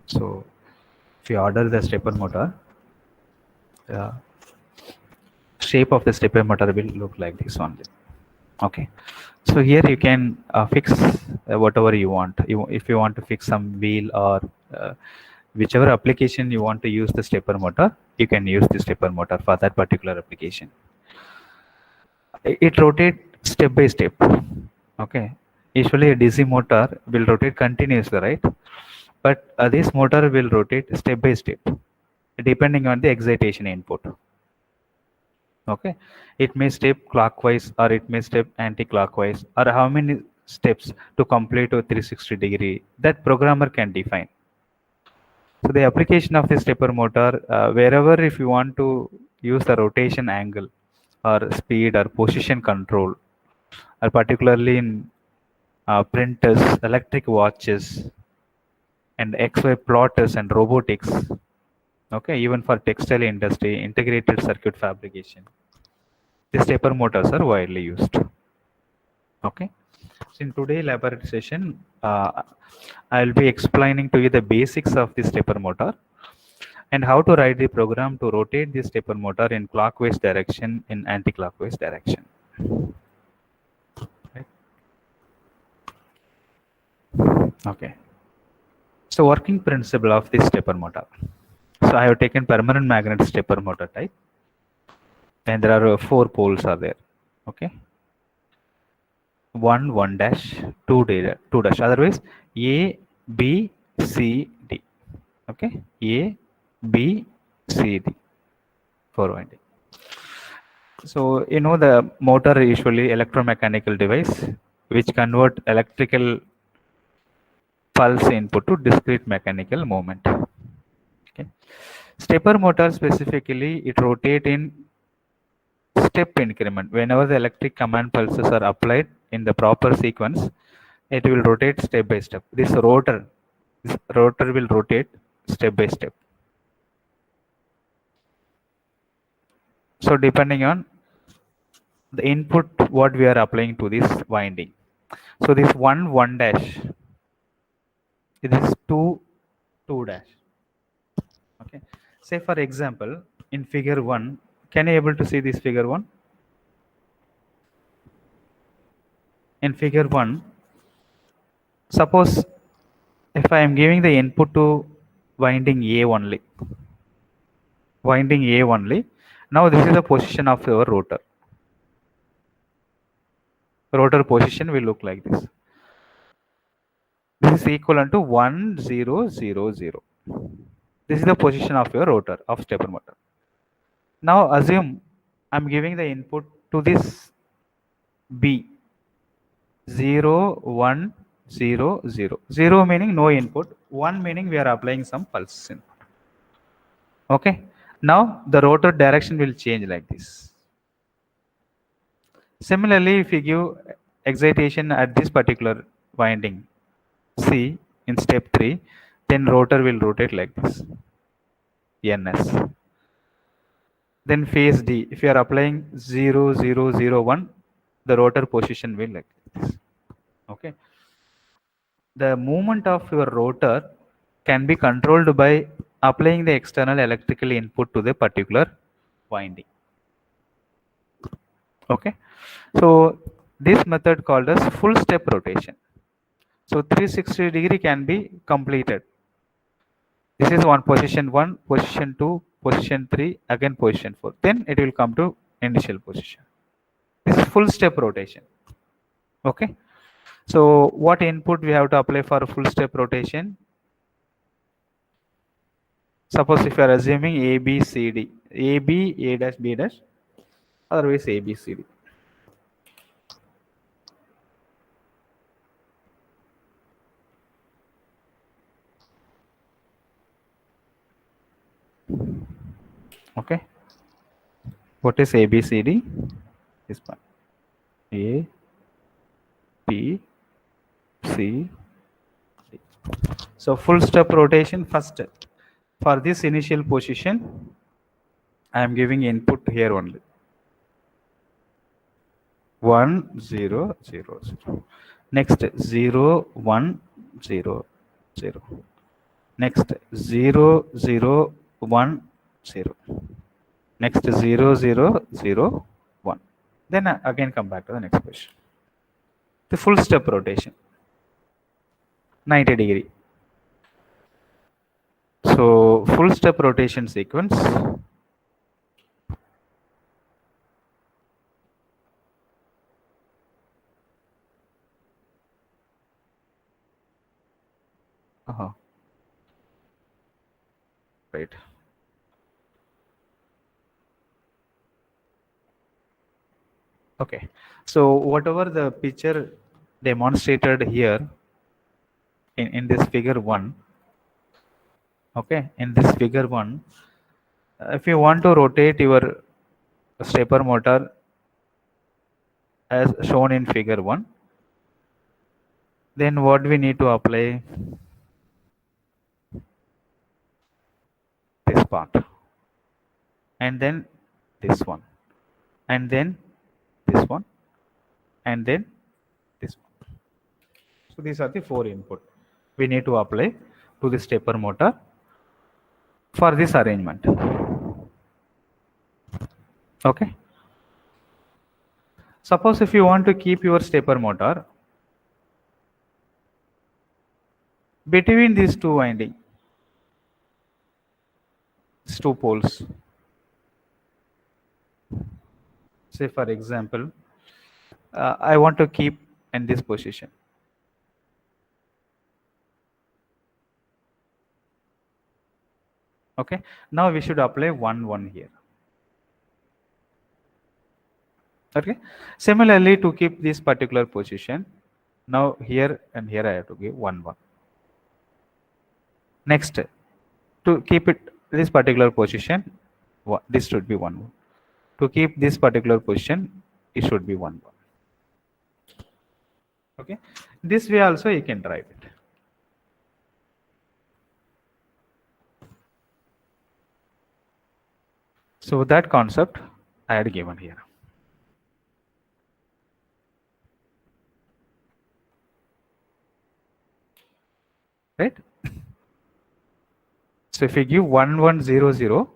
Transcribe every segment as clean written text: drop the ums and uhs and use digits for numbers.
So if you order the stepper motor, the shape of the stepper motor will look like this only. Okay, so here you can fix whatever you want. If you want to fix some wheel or whichever application you want to use the stepper motor, you can use the stepper motor for that particular application. It rotates step by step. Okay, usually a DC motor will rotate continuously, right? But this motor will rotate step by step depending on the excitation input. Okay, it may step clockwise or it may step anti-clockwise, or how many steps to complete a 360-degree, that programmer can define. So the application of the stepper motor, wherever if you want to use the rotation angle or speed or position control, or particularly in printers, electric watches, and XY plotters and robotics. Okay, even for textile industry, integrated circuit fabrication, the stepper motors are widely used. Okay, so in today's laboratory session, I will be explaining to you the basics of the stepper motor and how to write the program to rotate the stepper motor in clockwise direction, in anti-clockwise direction. Right? Okay. So working principle of this stepper motor. So I have taken permanent magnet stepper motor type, and there are 4 poles are there. Okay, 1 dash, 2 dash, otherwise A B C D. Okay, A B C D, 4 winding. So you know the motor usually electromechanical device which convert electrical pulse input to discrete mechanical movement. Okay, stepper motor specifically, it rotate in step increment. Whenever the electric command pulses are applied in the proper sequence, it will rotate step by step. This rotor will rotate step by step. So depending on the input what we are applying to this winding. So this 1 dash, it is 2 dash. Okay, say for example in figure 1, can you able to see this figure 1? In figure 1, suppose if I am giving the input to winding A only, now this is the position of your rotor. Rotor position will look like this. This is equivalent to 1 0 0 0. This is the position of your rotor of stepper motor. Now assume I'm giving the input to this B, 0 1 0 0. 0 meaning no input, 1 meaning we are applying some pulse input. Okay, now the rotor direction will change like this. Similarly, if you give excitation at this particular winding C in step 3, then rotor will rotate like this, NS. Then phase D, if you are applying 0 0 0 1, the rotor position will like this. Okay, the movement of your rotor can be controlled by applying the external electrical input to the particular winding. Okay, so this method called as full step rotation. So 360-degree can be completed. This is position 1, position 2, position 3, again position 4. Then it will come to initial position. This is full step rotation. Okay, so what input we have to apply for a full step rotation? Suppose if you are assuming A, B, C, D, A, B, A dash, B dash, otherwise A, B, C, D. Okay, what is A, B, C, D? This one. A, B, C, D. So full step rotation first. For this initial position, I am giving input here only. 1 0 0 0. Next 0 1 0 0. Next 0, 0, 1, 0. Next 0, 0, 0, 1. Then again come back to the next position. The full step rotation, 90 degree. So full step rotation sequence. Right. Okay. So whatever the picture demonstrated here in this figure 1, okay, in this figure 1, if you want to rotate your stepper motor as shown in figure 1, then what we need to apply? This part, and then this one, and then this one, and then this one. So these are the 4 input we need to apply to the stepper motor for this arrangement. Okay. Suppose if you want to keep your stepper motor between these two windings, these two poles. Say for example, I want to keep in this position. Okay. Now we should apply 1, 1 here. Okay. Similarly, to keep this particular position, now here and here I have to give 1, 1. Next, to keep it this particular position, this should be 1, 1. To keep this particular position, it should be 1, 1. Okay. This way also you can drive it. So that concept I had given here. Right. So if you give 1, 1, 0, 0,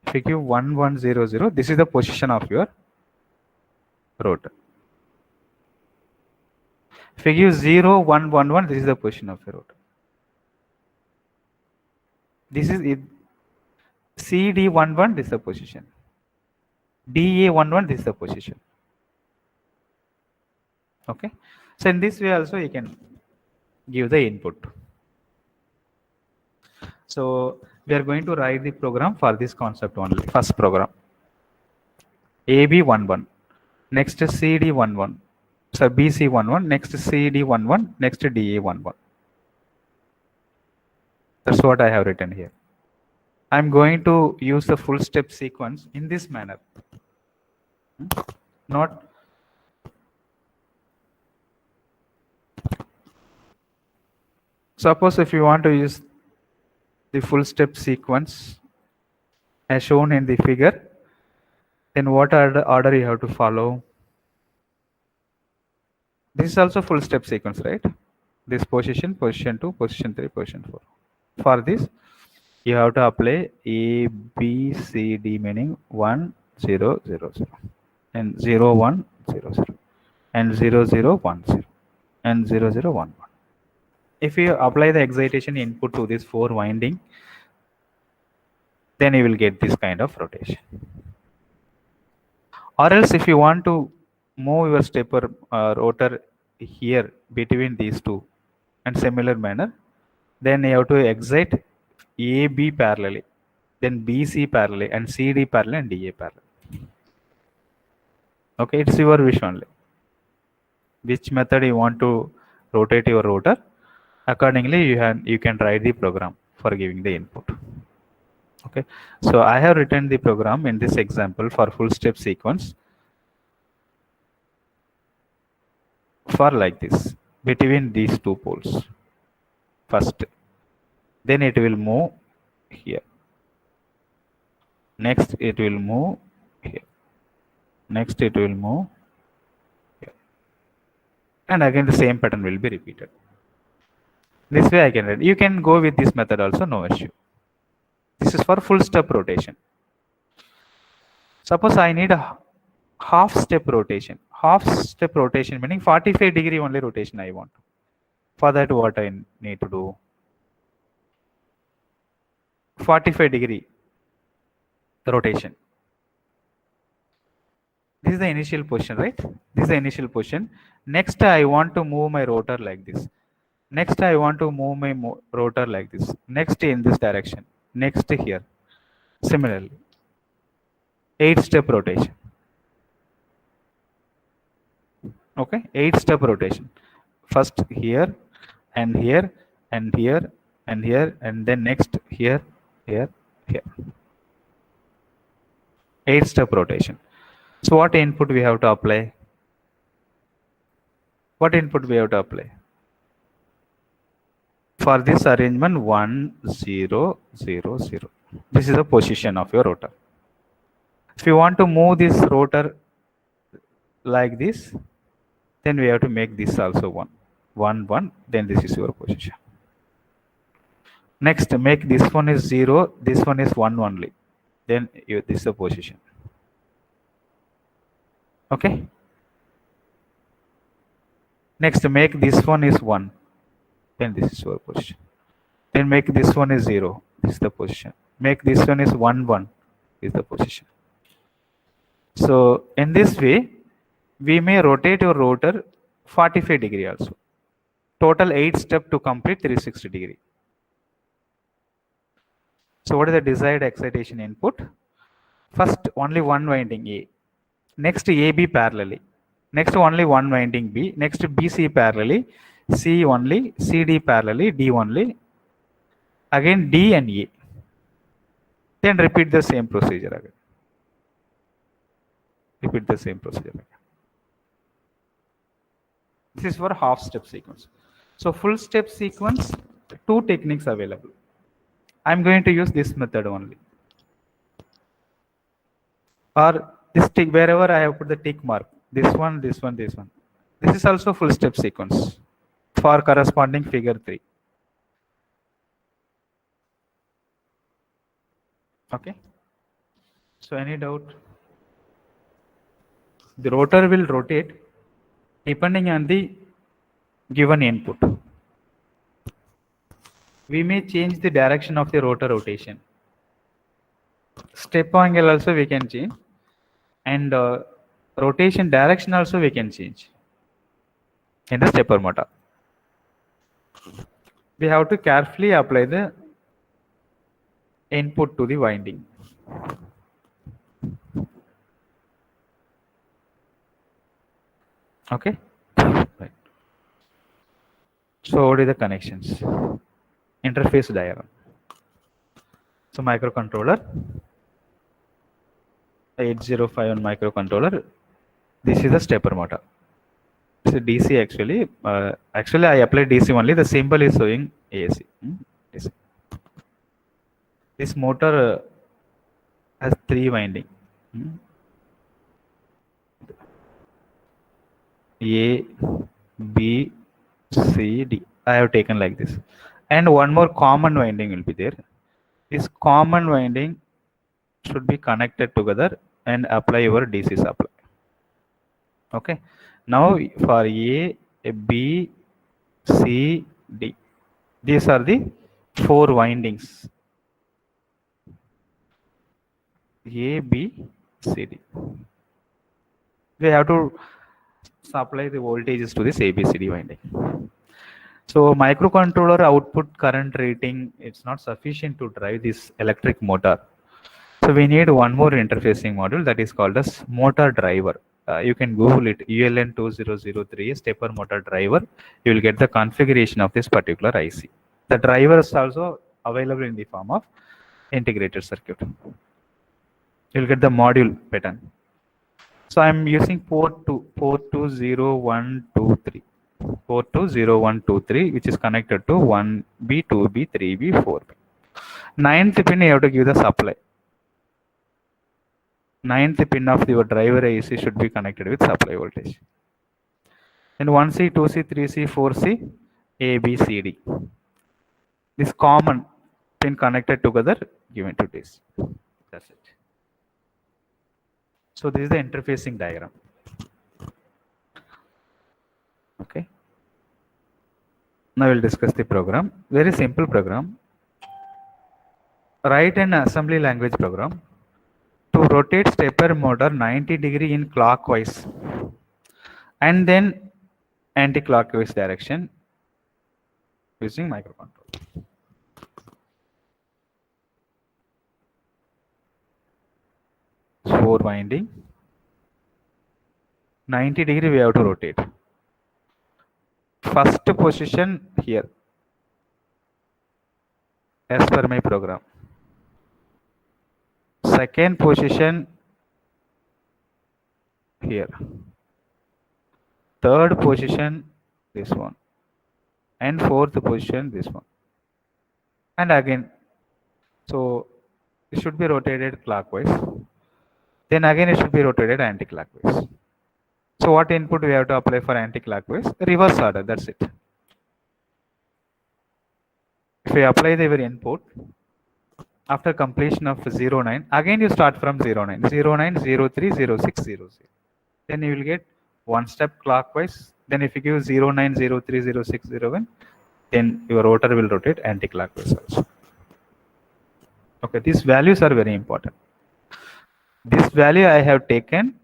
if you give 1, 1, 0, 0, this is the position of your rotor. If you give 0, 1, 1, 1, this is the position of your rotor. This is it. CD11, this is the position. DA11, this is the position. Okay. So in this way also you can give the input. So we are going to write the program for this concept only. First program. AB11. Next CD11. So BC11. Next CD11. Next DA11. That's what I have written here. I'm going to use the full step sequence in this manner. Not suppose if you want to use the full step sequence as shown in the figure, then what order you have to follow? This is also full step sequence, right? This position, position 2, position 3, position 4. For this, you have to apply A, B, C, D, meaning 1, 0, 0, 0, and 0, 1, 0, 0, and 0, 0, 1, 0, and 0, 0, 1, 1. If you apply the excitation input to this 4 winding, then you will get this kind of rotation. Or else if you want to move your stepper rotor here between these two and similar manner, then you have to excite AB parallelly, then BC parallelly, and CD parallel, and DA parallel. Okay, it's your wish only. Which method you want to rotate your rotor, accordingly you can write the program for giving the input. Okay, so I have written the program in this example for full step sequence for like this between these two poles. First, then it will move here. Next, it will move here. Next, it will move here. And again, the same pattern will be repeated. This way I can write. You can go with this method also, no issue. This is for full step rotation. Suppose I need a half step rotation. Half step rotation meaning 45-degree only rotation I want. For that, what I need to do? 45-degree rotation. This is the initial position, right? This is the initial position. Next, I want to move my rotor like this. Next, I want to move my rotor like this. Next, in this direction. Next, here. Similarly, 8-step rotation. Okay, 8-step rotation. First here, and here, and here, and here, and then next here, here, here. 8-step rotation. So what input we have to apply? What input we have to apply? For this arrangement, 1, 0, 0, 0. This is the position of your rotor. If you want to move this rotor like this, then we have to make this also 1. 1, 1, then this is your position. Next, make this one is 0, this one is 1 only. Then this is the position. Okay. Next, make this one is 1. Then this is your position. Then make this one is 0. This is the position. Make this one is 1, 1. Is the position. So in this way, we may rotate your rotor 45-degree also. Total 8 steps to complete 360-degree. So what is the desired excitation input? First, only one winding A. Next, AB parallelly. Next, only one winding B. Next, BC parallelly. C only. CD parallelly. D only. Again, D and A. Then repeat the same procedure again. Repeat the same procedure again. This is for half step sequence. So full step sequence, 2 techniques available. I'm going to use this method only. Or this tick, wherever I have put the tick mark, this one, this one, this one. This is also full step sequence for corresponding figure 3. Okay. So any doubt? The rotor will rotate depending on the given input. We may change the direction of the rotor rotation. Step angle also we can change, and rotation direction also we can change in the stepper motor. We have to carefully apply the input to the winding. Okay. Right. So what are the connections? Interface diagram. So microcontroller, 8051 microcontroller. This is the stepper motor. It's a DC actually. Actually, I applied DC only. The symbol is showing AC. DC. This motor has 3 winding. A, B, C, D. I have taken like this. And one more common winding will be there. This common winding should be connected together and apply your DC supply. Okay. Now for A, B, C, D. These are the 4 windings. A, B, C, D. We have to supply the voltages to this ABCD winding. So microcontroller output current rating, it's not sufficient to drive this electric motor. So we need one more interfacing module that is called as motor driver. You can Google it, ULN2003 stepper motor driver. You will get the configuration of this particular IC. The driver is also available in the form of integrated circuit. You will get the module pattern. So I'm using port 20123. Port 20123, which is connected to 1B, 2B, 3B, 4B. 9th pin, you have to give the supply. 9th pin of your driver IC should be connected with supply voltage. And 1C, 2C, 3C, 4C, A, B, C, D. This common pin connected together given to this. That's it. So this is the interfacing diagram. Okay. Now we'll discuss the program. Very simple program. Write an assembly language program to rotate stepper motor 90-degree in clockwise and then anti-clockwise direction using microcontroller. 4 winding, 90-degree we have to rotate. First position here as per my program. Second position here. Third position this one. And fourth position this one. And again, so it should be rotated clockwise. Then again it should be rotated anti-clockwise. So what input we have to apply for anti-clockwise? Reverse order, that's it. If we apply the input, after completion of 09, again you start from 09, 09, 03, 06, 00. Then you will get one step clockwise. Then if you give 09, 03, 06, 01, then your rotor will rotate anti-clockwise also. Okay, these values are very important. This value I have taken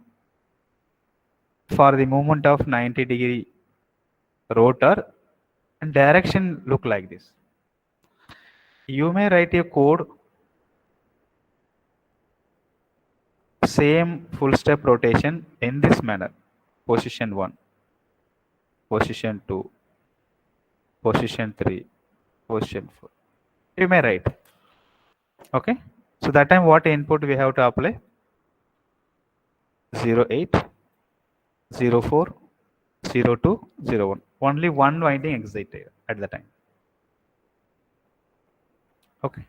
for the movement of 90-degree rotor, and direction look like this. You may write a code same full step rotation in this manner: position 1, position 2, position 3, position 4. You may write. Okay, so that time what input we have to apply? 08, 04, 02, 01. Only one winding excited at the time. Okay.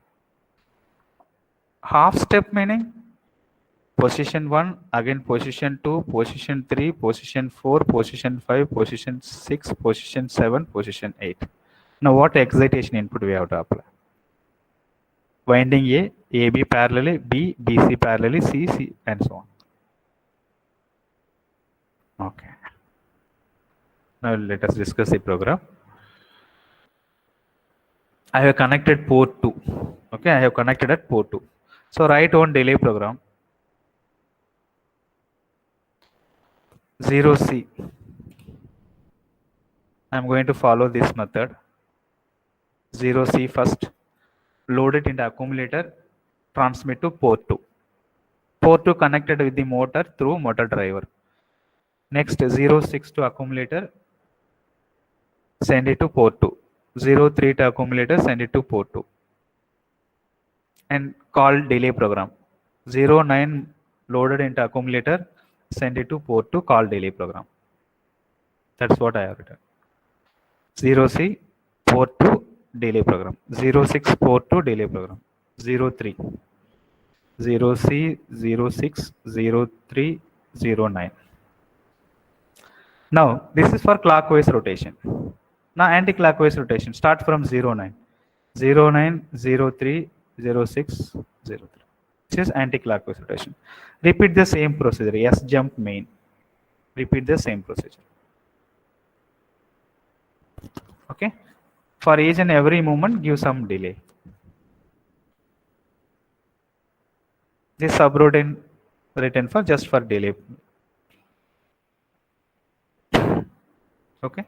Half step meaning position 1, again position 2, position 3, position 4, position 5, position 6, position 7, position 8. Now what excitation input we have to apply? Winding A, AB parallelly, B, BC parallelly, C, C, and so on. Okay. Now let us discuss the program. I have connected port 2. Okay, I have connected at port 2. So write one delay program. 0C. I am going to follow this method. 0C first. Load it into accumulator. Transmit to port 2. Port 2 connected with the motor through motor driver. Next 06 to accumulator. Send it to port 2. 03 to accumulator. Send it to port 2. And call delay program. 09 loaded into accumulator. Send it to port 2. Call delay program. That's what I have written. 0C port 2 delay program. 06 port 2 delay program. 03. 0C 06 03 09. Now this is for clockwise rotation. Now anti-clockwise rotation. Start from 09. 09 03 06 03. This is anti-clockwise rotation. Repeat the same procedure. S jump main. Repeat the same procedure. Okay. For each and every movement, give some delay. This subroutine written for just for delay. Okay.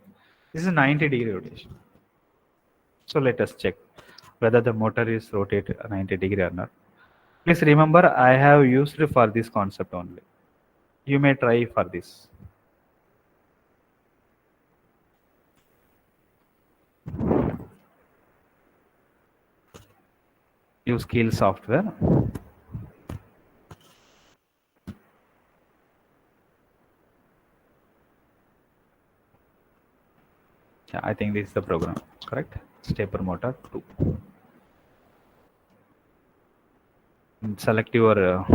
This is 90-degree rotation. So let us check whether the motor is rotated 90-degree or not. Please remember, I have used for this concept only. You may try for this. Use Keel software. Yeah, I think this is the program, correct? Stepper motor 2. And select your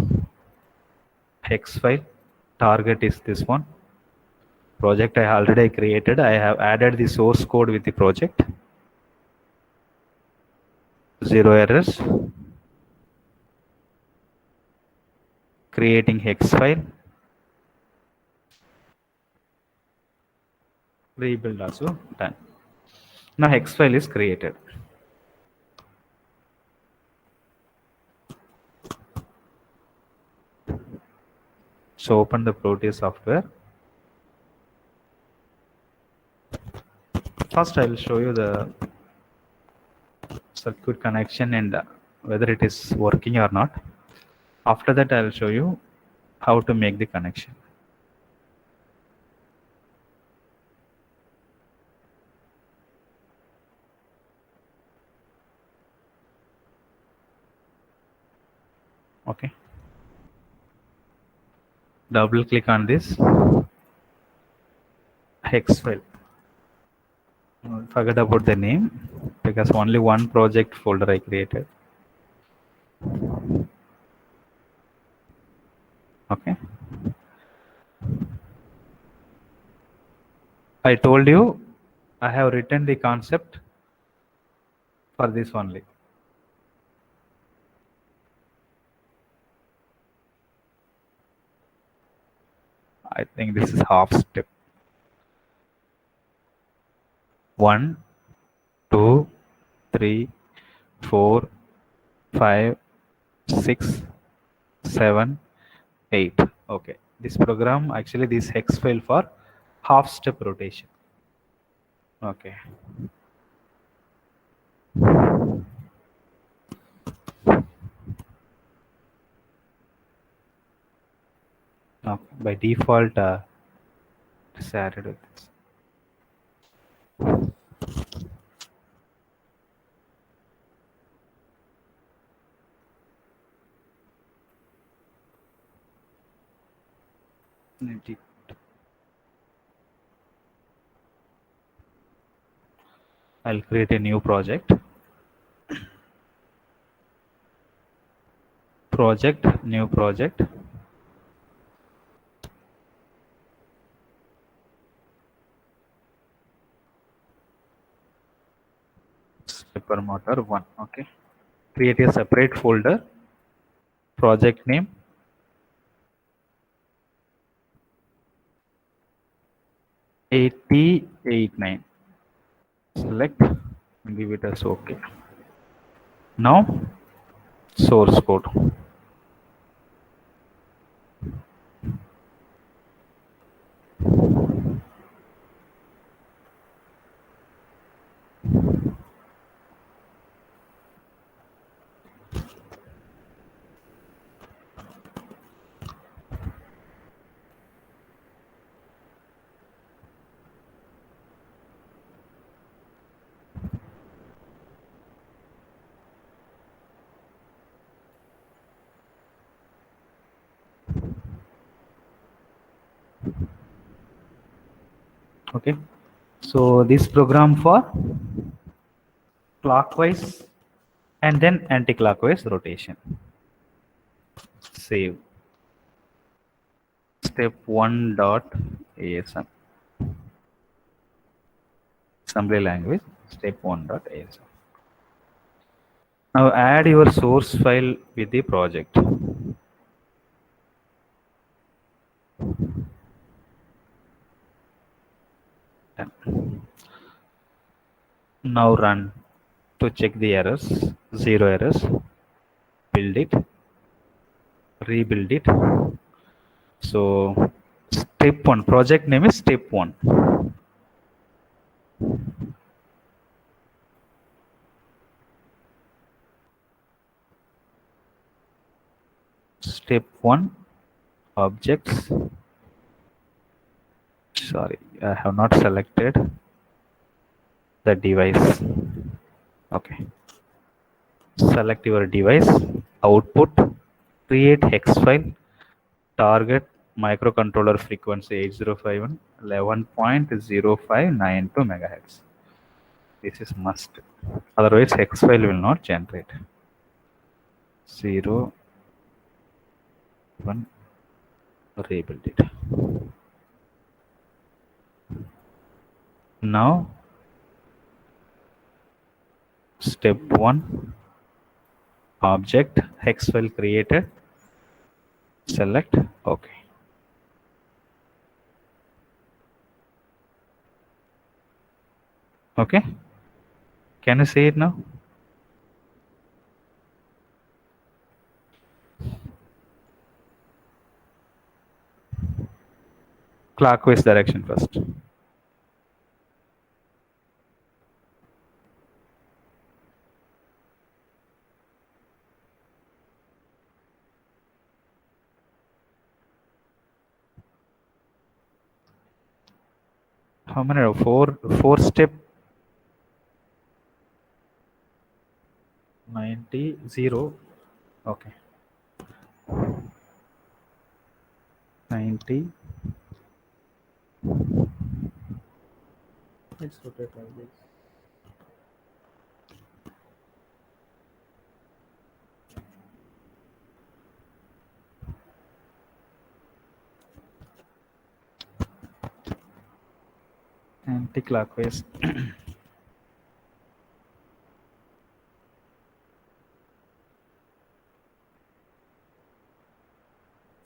hex file. Target is this one. Project I already created. I have added the source code with the project. zero errors, creating hex file, rebuild also done. Now hex file is created. So open the Proteus software. First I will show you the circuit connection and whether it is working or not. After that I will show you how to make the connection. Okay. Double click on this hex file. Forget about the name because only one project folder I created. Okay. I told you I have written the concept for this only. I think this is half step. 1, 2, 3, 4, 5, 6, 7, 8. Okay. This program actually this hex file for half step rotation. Okay. Now by default it's added with this. I'll create a new project. New project. Stepper motor 1. Okay. Create a separate folder. Project name. AT89. Select. Give it as OK. Now source code. Okay. So this program for clockwise and then anti-clockwise rotation. Save. Step 1 dot ASM. Assembly language. Step 1 dot ASM. Now add your source file with the project. Now run to check the errors. Zero errors. Build it. Rebuild it. So step 1. Project name is step 1. Step 1. Objects. Sorry, I have not selected the device. Okay. Select your device. Output. Create hex file. Target microcontroller frequency 8051 11.0592 megahertz. This is must. Otherwise, hex file will not generate. 0 1 rebuild it. Now step 1 object, hex file created, select, okay. Okay, can you see it now? Clockwise direction first. How many? Four step. 90 0. Okay. 90. Let's rotate like this. Anti-clockwise.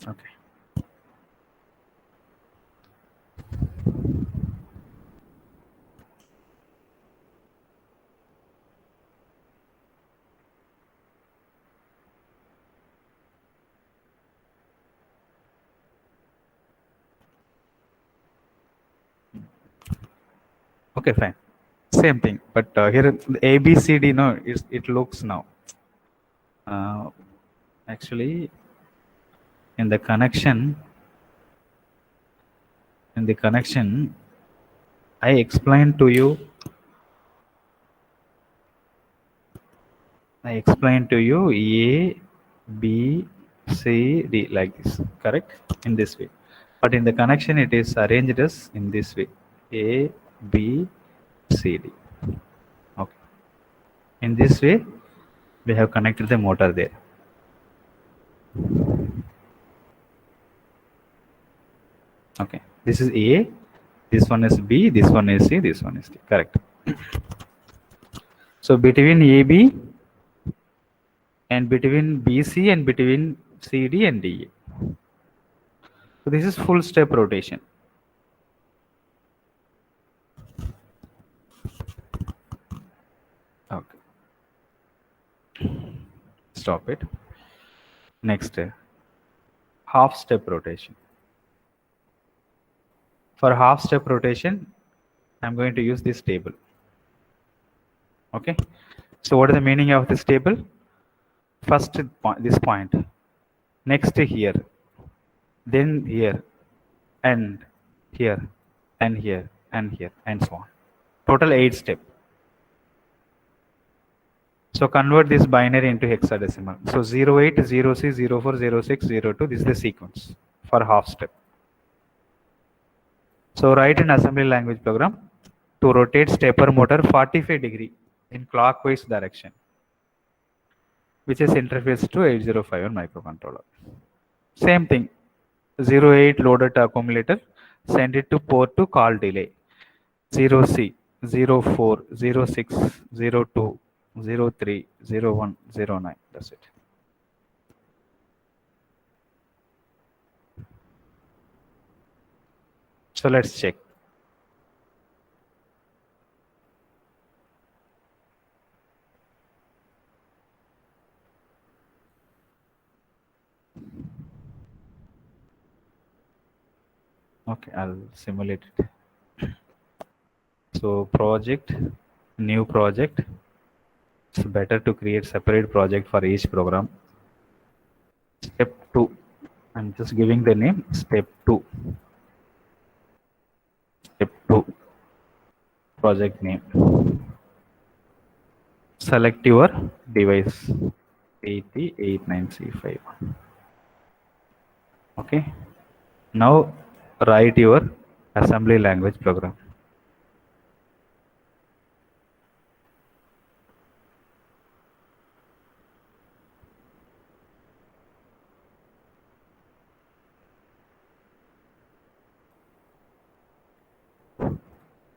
Okay. Okay, fine. Same thing, but here A B C D, no, it looks now. Actually, in the connection, I explained to you. A, B, C, D like this, correct? In this way. But in the connection, it is arranged as in this way. A, B, C, D. Okay. In this way, we have connected the motor there. Okay. This is A, this one is B, this one is C, this one is D. Correct. So between AB and between BC and between CD and DA. So this is full step rotation. Okay. Stop it. Next, half step rotation. For half step rotation, I'm going to use this table. Okay. So what is the meaning of this table? First point, this point, next here, then here, and here, and here, and here, and so on. Total 8 steps. So convert this binary into hexadecimal. So 08, 0C, 04, 06, 02. This is the sequence for half step. So write an assembly language program to rotate stepper motor 45 degree in clockwise direction, which is interface to 8051 microcontroller. Same thing. 08 loaded accumulator, send it to port to call delay. 0C, 04, 06, 02, 03, 01, 09. That's it. So let's check. Okay, I'll simulate it. So project, new project. It's better to create separate project for each program. Step 2. I'm just giving the name step 2. Step 2. Project name. Select your device. 8089C5. Okay. Now write your assembly language program.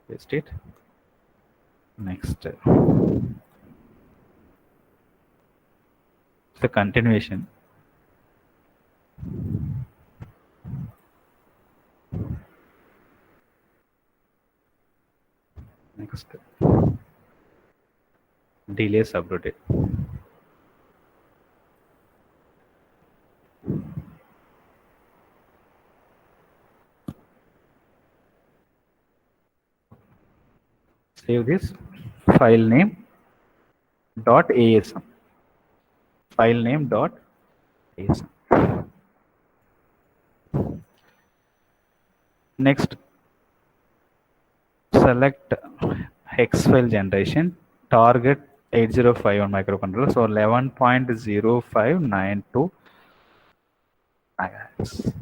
Paste it. Next. the continuation. Next, delay subroutine. Save this file name dot asm. File name dot asm. Next, select hex file generation. Target 8051 microcontroller. So 11.0592 megahertz.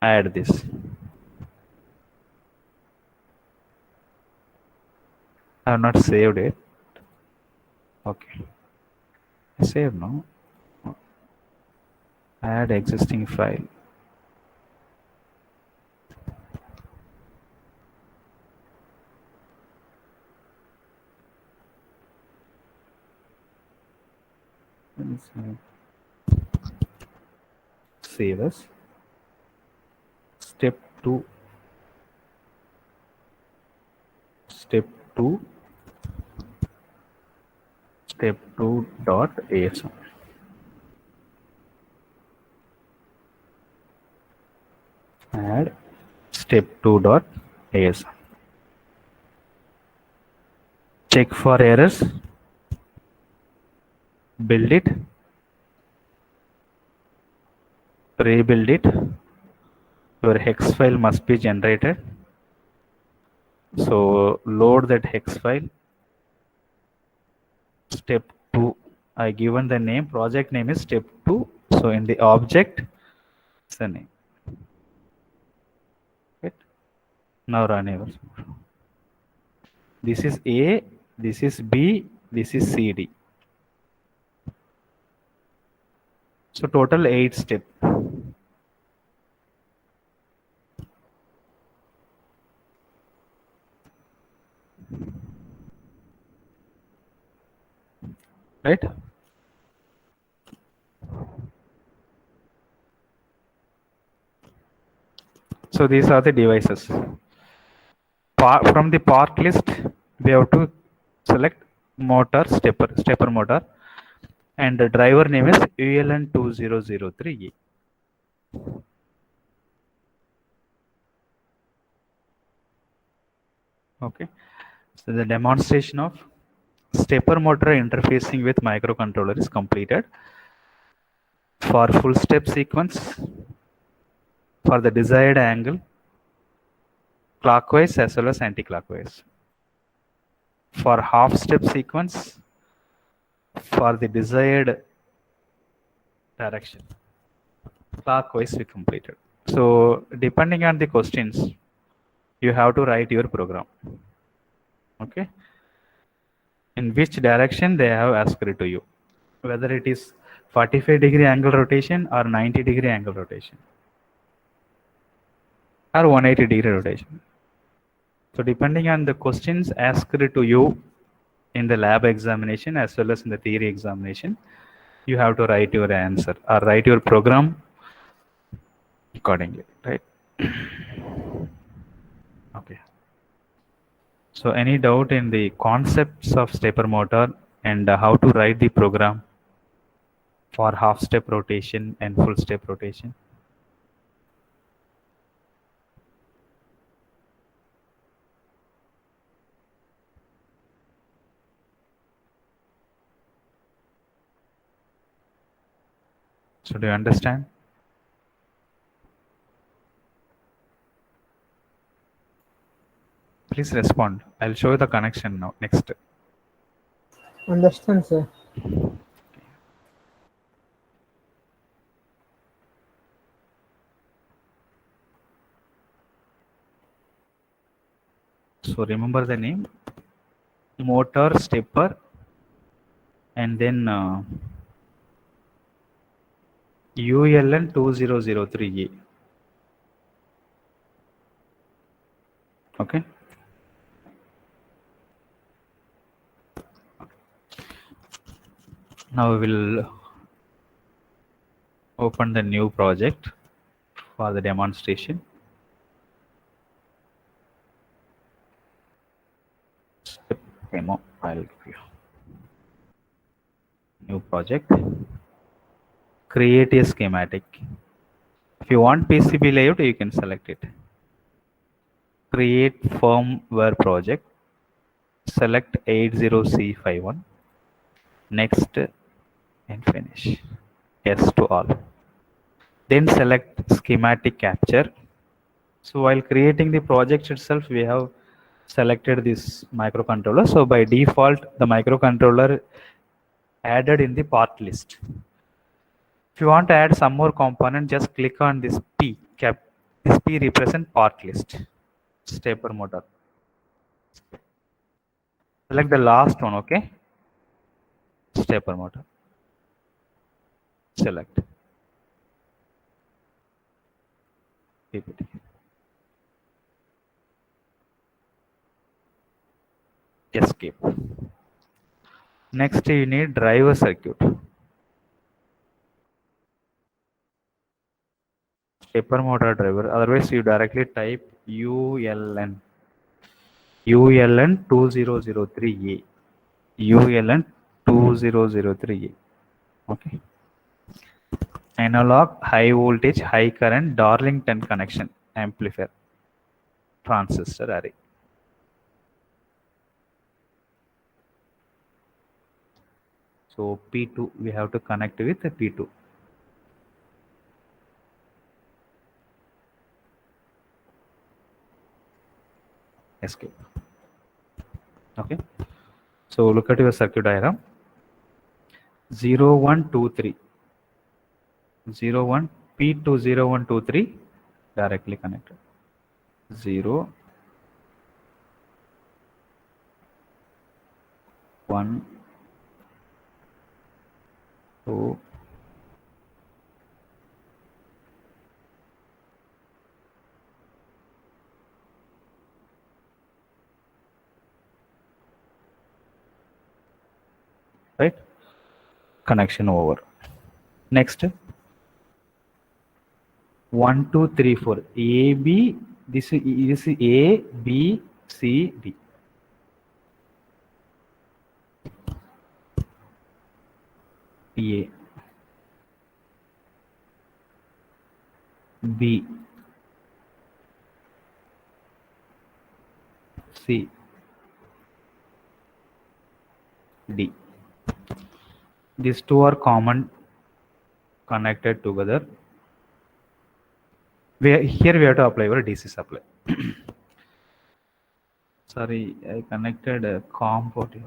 Add this. I have not saved it. Okay. Save now. Add existing file. Save as. Step 2. Step 2. Step 2 dot asm. Add step 2 dot asm. Check for errors. Build it. Rebuild it. Your hex file must be generated. So load that hex file. Step 2. I given the name, project name is step 2. So in the object, it's the name. Right? Now run your. This is A, this is B, this is CD. So total 8 steps. Right? So these are the devices. From the part list, we have to select motor, stepper motor, and the driver name is ULN2003E. Okay. So the demonstration of stepper motor interfacing with microcontroller is completed. For full step sequence, for the desired angle, clockwise as well as anti-clockwise. For half step sequence, for the desired direction, clockwise we completed. So depending on the questions, you have to write your program. Okay. In which direction they have asked to you, whether it is 45-degree angle rotation or 90-degree angle rotation or 180-degree rotation. So depending on the questions asked to you in the lab examination as well as in the theory examination, you have to write your answer or write your program accordingly, right? Okay. So any doubt in the concepts of stepper motor and how to write the program for half step rotation and full step rotation? So do you understand? Please respond. I'll show you the connection now. Next. Understand, sir. So remember the name, motor stepper, and then ULN2003E. Okay. Now we will open the new project for the demonstration. Step demo, I'll give you. New project. Create a schematic. If you want PCB layout, you can select it. Create firmware project. Select 80C51. Next and finish. Yes to all. Then select schematic capture. So while creating the project itself, we have selected this microcontroller. So by default, the microcontroller added in the part list. If you want to add some more component, just click on this P. This P represent part list. Stepper motor. Select the last one, okay? Stepper motor. Select. PPT. Escape. Next, you need driver circuit. Stepper motor driver. Otherwise, you directly type ULN. ULN 2003A. ULN 2003A. Okay. Analog high voltage high current Darlington connection amplifier transistor array. So P2 we have to connect with the P2. Escape. Okay. So look at your circuit diagram. 0123. 01 P2 0123 directly connected. 0 1 2 right, connection over. Next 1 2 3 4 A B, this is A B C D. A B C D. These two are common connected together. Here we have to apply our DC supply. Sorry, I connected a COM port here.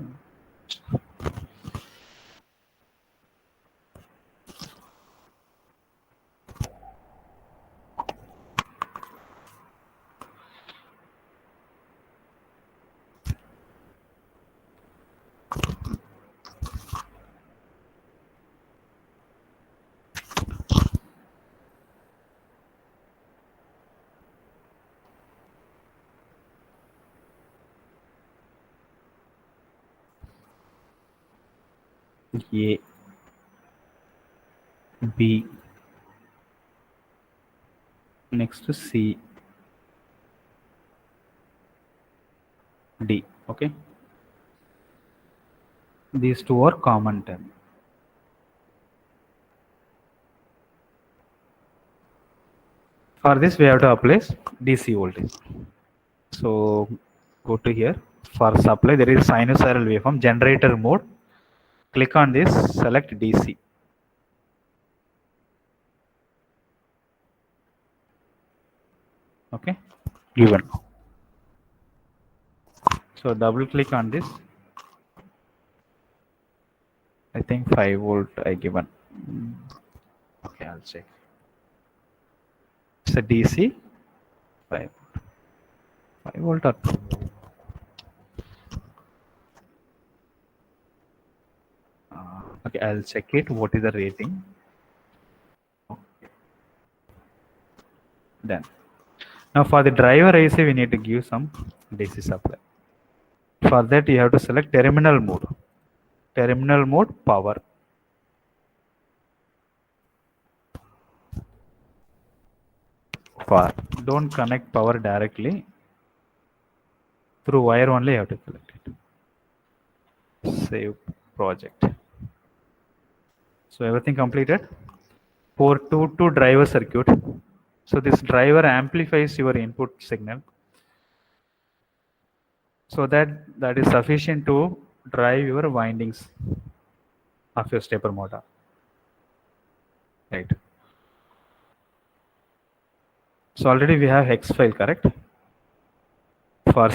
A B, next to C D. Okay, these two are common term. For this we have to apply DC voltage. So go to here, for supply there is sinusoidal waveform generator mode. Click on this, select DC. Okay, given. So double click on this. I think 5 volt I given. Okay, I'll check. It's a DC 5 volt. 5 volt or 2. Okay, I'll check it. What is the rating? Okay. Done. Now for the driver IC, we need to give some DC supply. For that, you have to select terminal mode. Terminal mode power. power. Don't connect power directly. Through wire only you have to collect it. Save project. So everything completed. For 2 to driver circuit. So this driver amplifies your input signal so that is sufficient to drive your windings of your stepper motor. Right. So already we have hex file, correct? For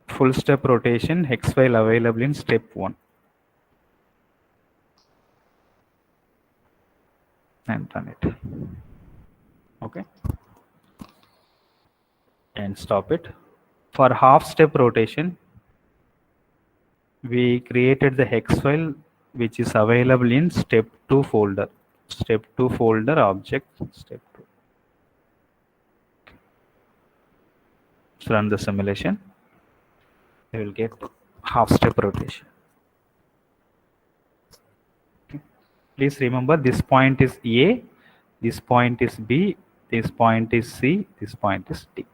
full step rotation, hex file available in step 1. And run it. Okay. And stop it. For half step rotation, we created the hex file which is available in step 2 folder. Step 2 folder object step 2. Let's run the simulation. You will get half step rotation. Okay. Please remember this point is A, this point is B, this point is C, this point is D.